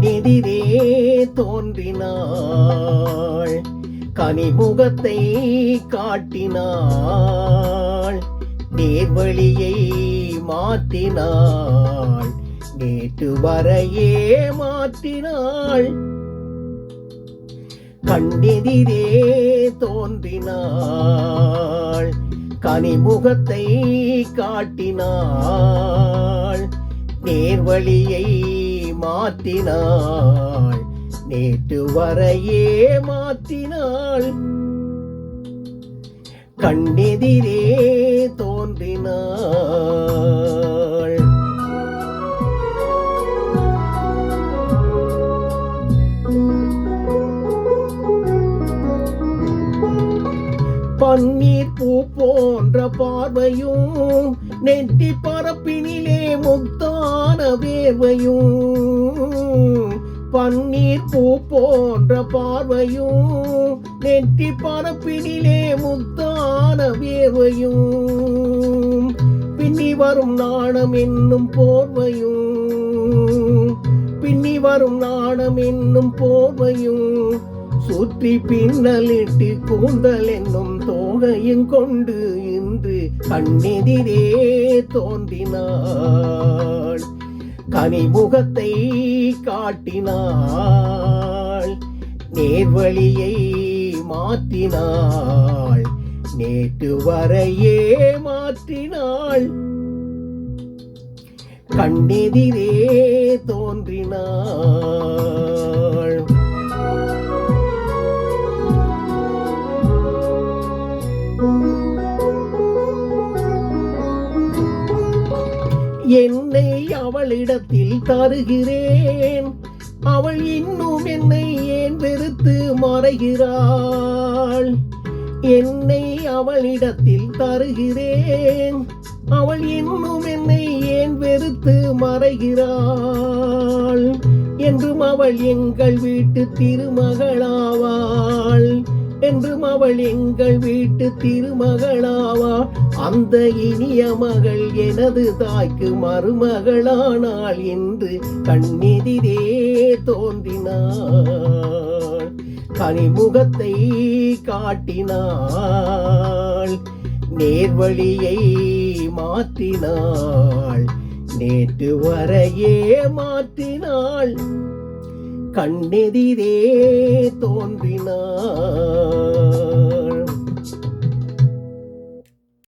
கண்ணெதிரே தோன்றினாள், கனிமுகத்தை காட்டினாள், நேர்வழியை மாற்றினாள், நேற்று வரையே மாற்றினாள். கண்ணெதிரே தோன்றினாள், கனிமுகத்தை காட்டினாள், நேர்வழியை மாற்றினாள், நேற்று வரையே மாற்றினாள். கண்ணெதிரே தோன்றினாள். பன்னீர் பூ போன்ற பார்வையும், நெற்றி பரப்பினிலே முத்தான வேர்வையும். பன்னீர் பூ போன்ற பார்வையும், நெற்றி பரப்பினிலே முத்தான வேர்வையும். பின்னி வரும் நாணம் என்னும் போர்வையும், பின்னி வரும் நாணம் என்னும் போர்வையும், சுற்றி பின்னலிட்டு கூந்தல் என்னும் தோகையும் கொண்டு இன்று கண்ணெதிரே தோன்றினாள், கனிமுகத்தை காட்டினாள், நேர்வழியை மாற்றினாள், நேற்று வரையே மாற்றினாள். கண்ணெதிரே தோன்றினாள். என்னை அவளிடத்தில் தருகிறேன், அவள் இன்னும் என்னை ஏன் வெறுத்து மறைகிறாள். என்னை அவளிடத்தில் தருகிறேன், அவள் இன்னும் என்னை ஏன் வெறுத்து மறைகிறாள். என்றும் அவள் எங்கள் வீட்டு திருமகளாவாள், என்றும் அவள் எங்கள் வீட்டு திருமகளாவாள். அந்த இனிய மகள் எனது தாய்க்கு மருமகளானாள் என்று கண்ணெதிரே தோன்றினாள், கனிமுகத்தை காட்டினாள், நேர்வழியை மாற்றினாள், நேற்று வரையே மாற்றினாள். கண்ணெதிரே தோன்றினாள்.